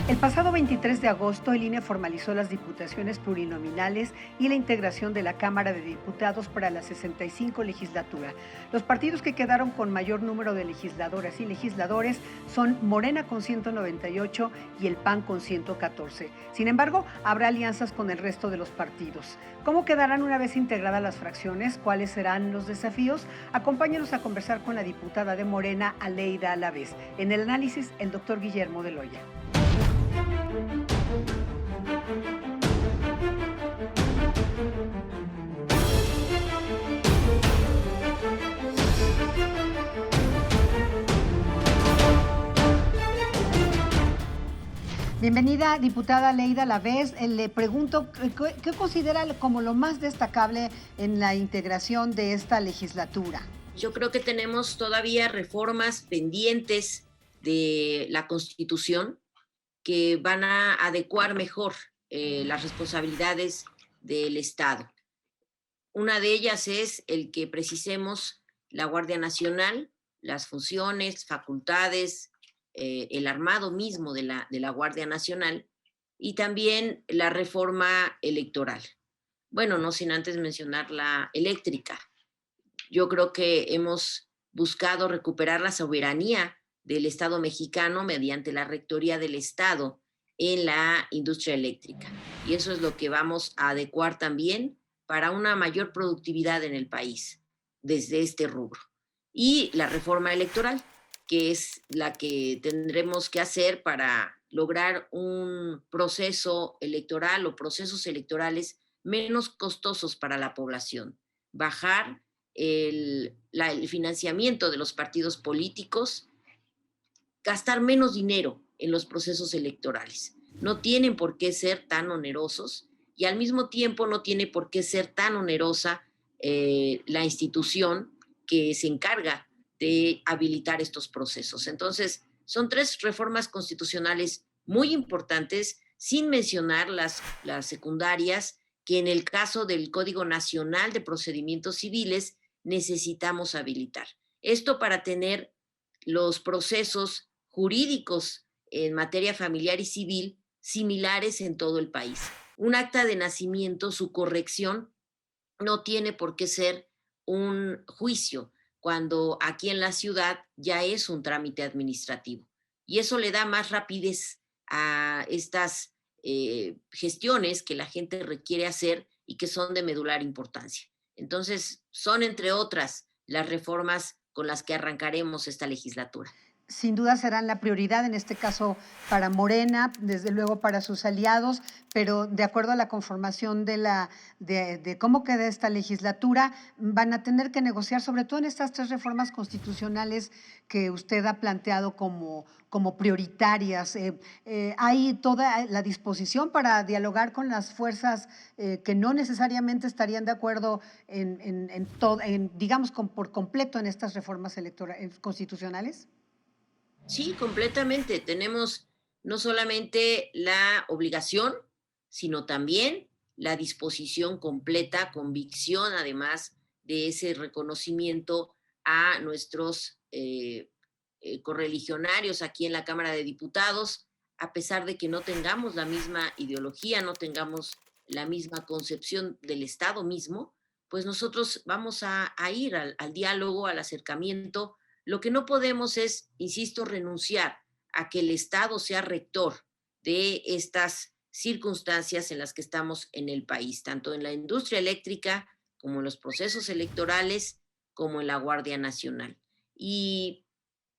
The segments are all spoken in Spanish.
El pasado 23 de agosto, el INE formalizó las diputaciones plurinominales y la integración de la Cámara de Diputados para la 65 legislatura. Los partidos que quedaron con mayor número de legisladoras y legisladores son Morena con 198 y el PAN con 114. Sin embargo, habrá alianzas con el resto de los partidos. ¿Cómo quedarán una vez integradas las fracciones? ¿Cuáles serán los desafíos? Acompáñanos a conversar con la diputada de Morena, Aleida Alavés. En el análisis, el doctor Guillermo de Loya. Bienvenida, diputada Aleida Alavés. Le pregunto, ¿qué considera como lo más destacable en la integración de esta legislatura? Yo creo que tenemos todavía reformas pendientes de la Constitución que van a adecuar mejor las responsabilidades del Estado. Una de ellas es el que precisemos la Guardia Nacional, las funciones, facultades, el armado mismo de la Guardia Nacional y también la reforma electoral. Bueno, no sin antes mencionar la eléctrica. Yo creo que hemos buscado recuperar la soberanía del Estado mexicano mediante la rectoría del Estado en la industria eléctrica. Y eso es lo que vamos a adecuar también para una mayor productividad en el país desde este rubro. Y la reforma electoral, que es la que tendremos que hacer para lograr un proceso electoral o procesos electorales menos costosos para la población. Bajar el financiamiento de los partidos políticos, gastar menos dinero en los procesos electorales. No tienen por qué ser tan onerosos y al mismo tiempo no tiene por qué ser tan onerosa la institución que se encarga de habilitar estos procesos. Entonces, son tres reformas constitucionales muy importantes, sin mencionar las secundarias, que en el caso del Código Nacional de Procedimientos Civiles necesitamos habilitar. Esto para tener los procesos jurídicos en materia familiar y civil similares en todo el país. Un acta de nacimiento, su corrección, no tiene por qué ser un juicio, cuando aquí en la ciudad ya es un trámite administrativo. Y eso le da más rapidez a estas gestiones que la gente requiere hacer y que son de medular importancia. Entonces, son entre otras las reformas con las que arrancaremos esta legislatura. Sin duda serán la prioridad, en este caso para Morena, desde luego para sus aliados, pero de acuerdo a la conformación de cómo queda esta legislatura, van a tener que negociar, sobre todo en estas tres reformas constitucionales que usted ha planteado como prioritarias. ¿Hay toda la disposición para dialogar con las fuerzas que no necesariamente estarían de acuerdo digamos, por completo en estas reformas constitucionales? Sí, completamente. Tenemos no solamente la obligación, sino también la disposición completa, convicción, además de ese reconocimiento a nuestros correligionarios aquí en la Cámara de Diputados, a pesar de que no tengamos la misma ideología, no tengamos la misma concepción del Estado mismo, pues nosotros vamos a ir al diálogo, al acercamiento. Lo que no podemos es, insisto, renunciar a que el Estado sea rector de estas circunstancias en las que estamos en el país, tanto en la industria eléctrica como en los procesos electorales, como en la Guardia Nacional. Y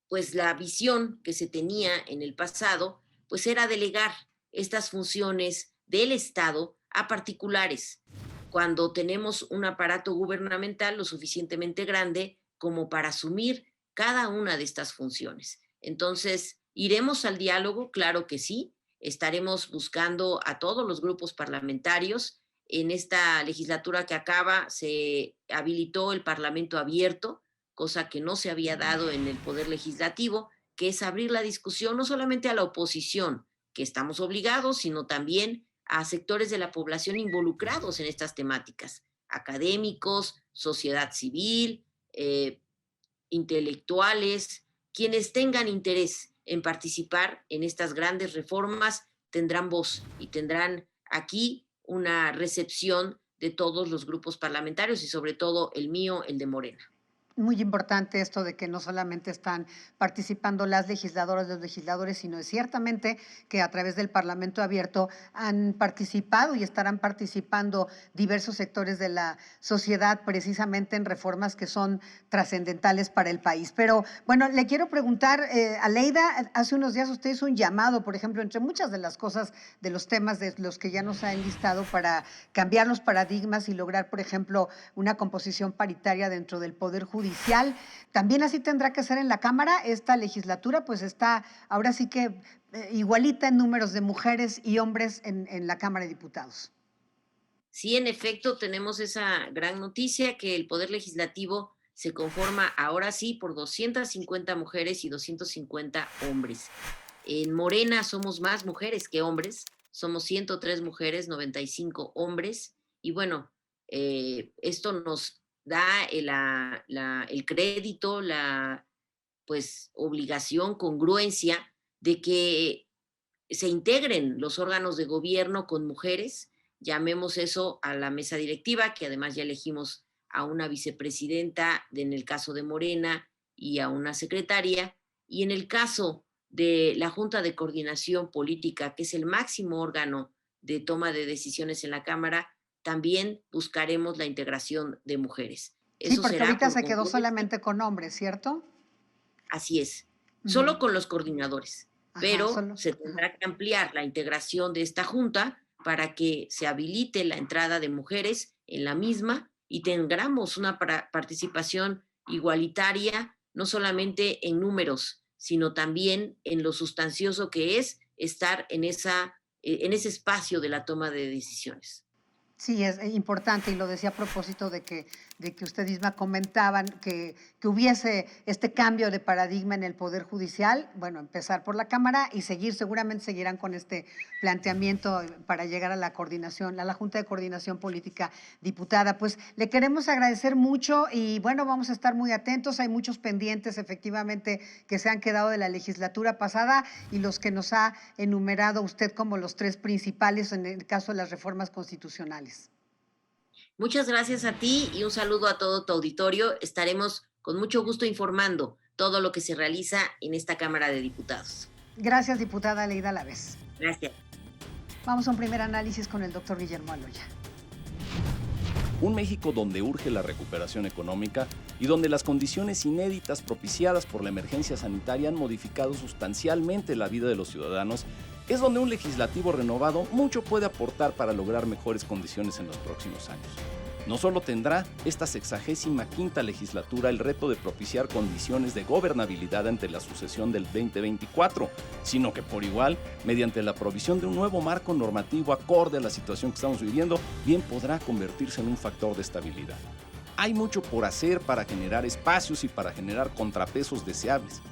pues la visión que se tenía en el pasado, pues era delegar estas funciones del Estado a particulares, cuando tenemos un aparato gubernamental lo suficientemente grande como para asumir cada una de estas funciones. Entonces, ¿iremos al diálogo? Claro que sí. Estaremos buscando a todos los grupos parlamentarios. En esta legislatura que acaba se habilitó el Parlamento abierto, cosa que no se había dado en el Poder Legislativo, que es abrir la discusión no solamente a la oposición, que estamos obligados, sino también a sectores de la población involucrados en estas temáticas, académicos, sociedad civil, intelectuales, quienes tengan interés en participar en estas grandes reformas tendrán voz y tendrán aquí una recepción de todos los grupos parlamentarios y sobre todo el mío, el de Morena. Muy importante esto de que no solamente están participando las legisladoras, los legisladores, sino ciertamente que a través del Parlamento abierto han participado y estarán participando diversos sectores de la sociedad precisamente en reformas que son trascendentales para el país. Pero bueno, le quiero preguntar, Aleida, hace unos días usted hizo un llamado, por ejemplo, entre muchas de las cosas, de los temas de los que ya nos ha enlistado para cambiar los paradigmas y lograr, por ejemplo, una composición paritaria dentro del Poder Judicial. También así tendrá que ser en la Cámara. Esta legislatura pues está ahora sí que igualita en números de mujeres y hombres en la Cámara de Diputados. Sí, en efecto, tenemos esa gran noticia que el Poder Legislativo se conforma ahora sí por 250 mujeres y 250 hombres. En Morena somos más mujeres que hombres, somos 103 mujeres, 95 hombres, y bueno, esto nos da el crédito, la pues obligación, congruencia de que se integren los órganos de gobierno con mujeres, llamemos eso a la mesa directiva, que además ya elegimos a una vicepresidenta en el caso de Morena y a una secretaria, y en el caso de la Junta de Coordinación Política, que es el máximo órgano de toma de decisiones en la Cámara, también buscaremos la integración de mujeres. Sí, Eso porque será ahorita por se quedó concurso. solamente con hombres, ¿cierto? Así es, solo con los coordinadores, Ajá, pero solo. se Ajá. tendrá que ampliar la integración de esta junta para que se habilite la entrada de mujeres en la misma y tengamos una participación igualitaria, no solamente en números, sino también en lo sustancioso que es estar en ese espacio de la toma de decisiones. Sí, es importante y lo decía a propósito de que usted misma comentaban que hubiese este cambio de paradigma en el Poder Judicial, bueno, empezar por la Cámara y seguramente seguirán con este planteamiento para llegar a la coordinación, a la Junta de Coordinación Política Diputada. Pues le queremos agradecer mucho y bueno, vamos a estar muy atentos, hay muchos pendientes efectivamente que se han quedado de la legislatura pasada y los que nos ha enumerado usted como los tres principales en el caso de las reformas constitucionales. Muchas gracias a ti y un saludo a todo tu auditorio. Estaremos con mucho gusto informando todo lo que se realiza en esta Cámara de Diputados. Gracias, diputada Aleida Lavés. Gracias. Vamos a un primer análisis con el doctor Guillermo Aloya. Un México donde urge la recuperación económica y donde las condiciones inéditas propiciadas por la emergencia sanitaria han modificado sustancialmente la vida de los ciudadanos, es donde un legislativo renovado mucho puede aportar para lograr mejores condiciones en los próximos años. No solo tendrá esta 65ª legislatura el reto de propiciar condiciones de gobernabilidad ante la sucesión del 2024, sino que por igual, mediante la provisión de un nuevo marco normativo acorde a la situación que estamos viviendo, bien podrá convertirse en un factor de estabilidad. Hay mucho por hacer para generar espacios y para generar contrapesos deseables.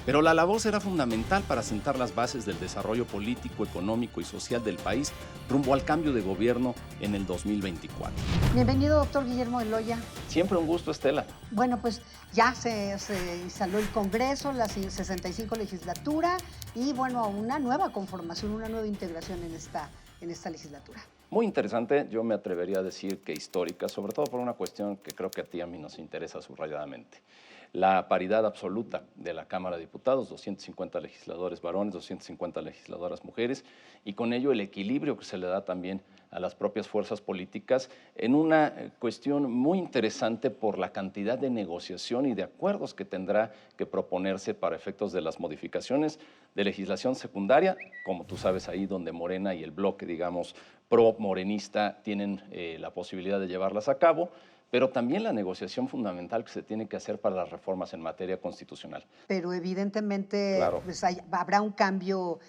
Pero la labor será fundamental para sentar las bases del desarrollo político, económico y social del país rumbo al cambio de gobierno en el 2024. Bienvenido, doctor Guillermo Aloya. Siempre un gusto, Estela. Bueno, pues ya se instaló el Congreso, la 65 legislatura y bueno, una nueva conformación, una nueva integración en esta legislatura. Muy interesante, yo me atrevería a decir que histórica, sobre todo por una cuestión que creo que a ti y a mí nos interesa subrayadamente. La paridad absoluta de la Cámara de Diputados, 250 legisladores varones, 250 legisladoras mujeres, y con ello el equilibrio que se le da también a las propias fuerzas políticas en una cuestión muy interesante por la cantidad de negociación y de acuerdos que tendrá que proponerse para efectos de las modificaciones de legislación secundaria, como tú sabes ahí donde Morena y el bloque, digamos, pro-morenista tienen la posibilidad de llevarlas a cabo, pero también la negociación fundamental que se tiene que hacer para las reformas en materia constitucional. Pero evidentemente Claro. pues habrá un cambio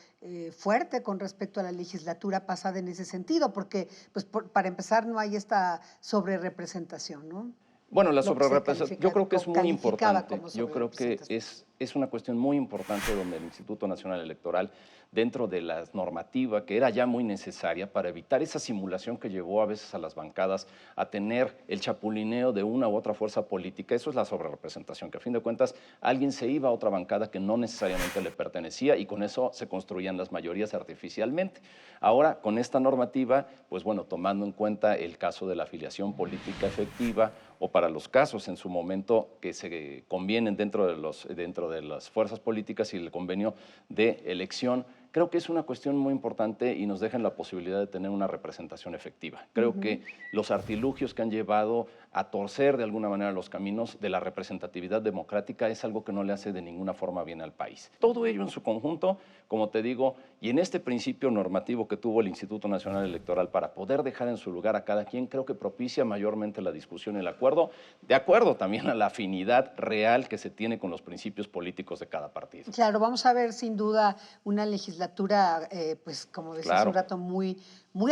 fuerte con respecto a la legislatura pasada en ese sentido, porque pues para empezar no hay esta sobrerepresentación, ¿no? Bueno, la lo que se sobrerepresentación, yo creo que es muy calificaba importante. como Yo creo que sobrerepresentación. es una cuestión muy importante donde el Instituto Nacional Electoral, dentro de la normativa que era ya muy necesaria para evitar esa simulación que llevó a veces a las bancadas a tener el chapulineo de una u otra fuerza política, eso es la sobrerepresentación, que a fin de cuentas alguien se iba a otra bancada que no necesariamente le pertenecía y con eso se construían las mayorías artificialmente. Ahora, con esta normativa, pues bueno, tomando en cuenta el caso de la afiliación política efectiva, o para los casos en su momento que se convienen dentro de las fuerzas políticas y el convenio de elección, creo que es una cuestión muy importante y nos dejan la posibilidad de tener una representación efectiva. Creo que los artilugios que han llevado a torcer de alguna manera los caminos de la representatividad democrática es algo que no le hace de ninguna forma bien al país. Todo ello en su conjunto, como te digo, y en este principio normativo que tuvo el Instituto Nacional Electoral para poder dejar en su lugar a cada quien, creo que propicia mayormente la discusión y el acuerdo, de acuerdo también a la afinidad real que se tiene con los principios políticos de cada partido. Claro, vamos a ver sin duda una legislatura, pues como decía hace un rato, muy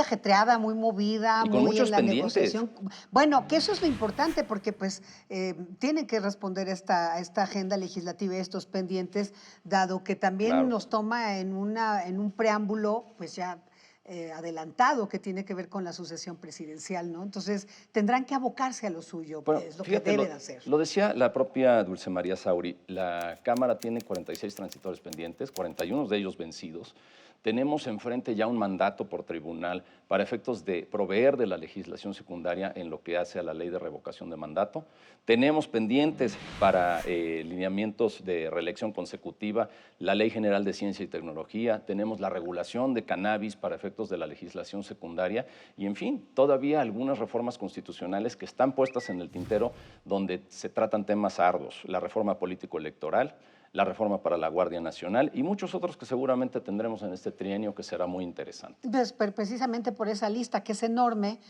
ajetreada, muy movida, y con muy muchos en la pendientes. negociación. Bueno, que eso es lo importante porque pues tienen que responder esta agenda legislativa y estos pendientes, dado que también nos toma en un preámbulo, pues ya adelantado, que tiene que ver con la sucesión presidencial, ¿no? Entonces tendrán que abocarse a lo suyo, Bueno, es lo fíjate, que deben hacer. Lo decía la propia Dulce María Sauri, la Cámara tiene 46 transitores pendientes, 41 de ellos vencidos. Tenemos enfrente ya un mandato por tribunal para efectos de proveer de la legislación secundaria en lo que hace a la ley de revocación de mandato. Tenemos pendientes para lineamientos de reelección consecutiva la Ley General de Ciencia y Tecnología, tenemos la regulación de cannabis para efectos de la legislación secundaria y, en fin, todavía algunas reformas constitucionales que están puestas en el tintero donde se tratan temas arduos, la reforma político-electoral, la reforma para la Guardia Nacional y muchos otros que seguramente tendremos en este trienio que será muy interesante. Pues, precisamente por esa lista, que es enorme,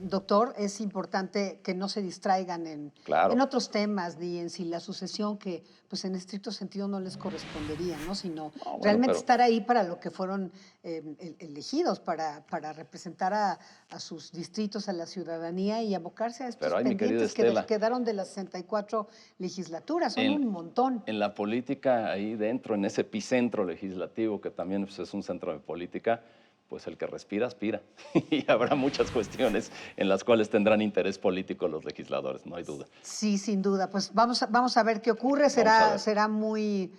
doctor, es importante que no se distraigan en otros temas, ni en si la sucesión, que pues en estricto sentido no les correspondería, ¿no? Sino realmente estar ahí para lo que fueron elegidos, para representar a sus distritos, a la ciudadanía y abocarse a estos pendientes que les quedaron de las 64 legislaturas, son un montón. En la política, ahí dentro, en ese epicentro legislativo, que también pues, es un centro de política, pues el que respira, aspira. Y habrá muchas cuestiones en las cuales tendrán interés político los legisladores, no hay duda. Sí, sin duda. Pues vamos a ver qué ocurre. Será muy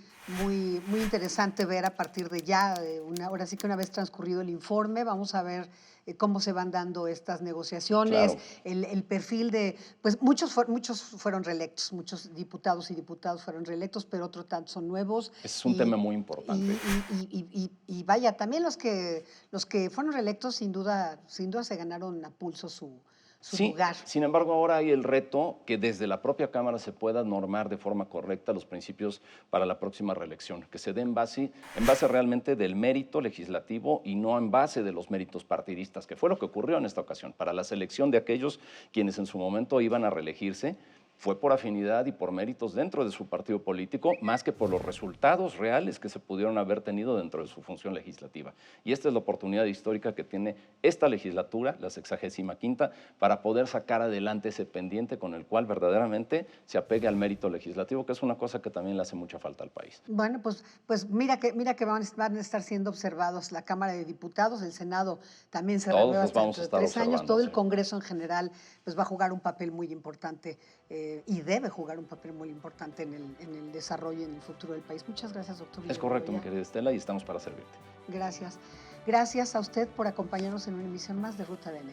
interesante ver a partir de ya, ahora sí que una vez transcurrido el informe, vamos a ver cómo se van dando estas negociaciones, el perfil de, pues muchos fueron reelectos, muchos diputados y diputadas fueron reelectos, pero otros tantos son nuevos. Es un tema muy importante. Y vaya, también los que fueron reelectos sin duda se ganaron a pulso su lugar. Sin embargo, ahora hay el reto que desde la propia Cámara se pueda normar de forma correcta los principios para la próxima reelección, que se dé en base realmente del mérito legislativo y no en base de los méritos partidistas, que fue lo que ocurrió en esta ocasión. Para la selección de aquellos quienes en su momento iban a reelegirse, fue por afinidad y por méritos dentro de su partido político, más que por los resultados reales que se pudieron haber tenido dentro de su función legislativa. Y esta es la oportunidad histórica que tiene esta legislatura, la 65ª, para poder sacar adelante ese pendiente con el cual verdaderamente se apegue al mérito legislativo, que es una cosa que también le hace mucha falta al país. Bueno, pues mira que van a estar siendo observados la Cámara de Diputados, el Senado también se renueva hasta dentro de 3 años, todo el Congreso en general pues va a jugar un papel muy importante y debe jugar un papel muy importante en el desarrollo y en el futuro del país. Muchas gracias, doctor. Es correcto, mi querida Estela, y estamos para servirte. Gracias. Gracias a usted por acompañarnos en una emisión más de Ruta de N40.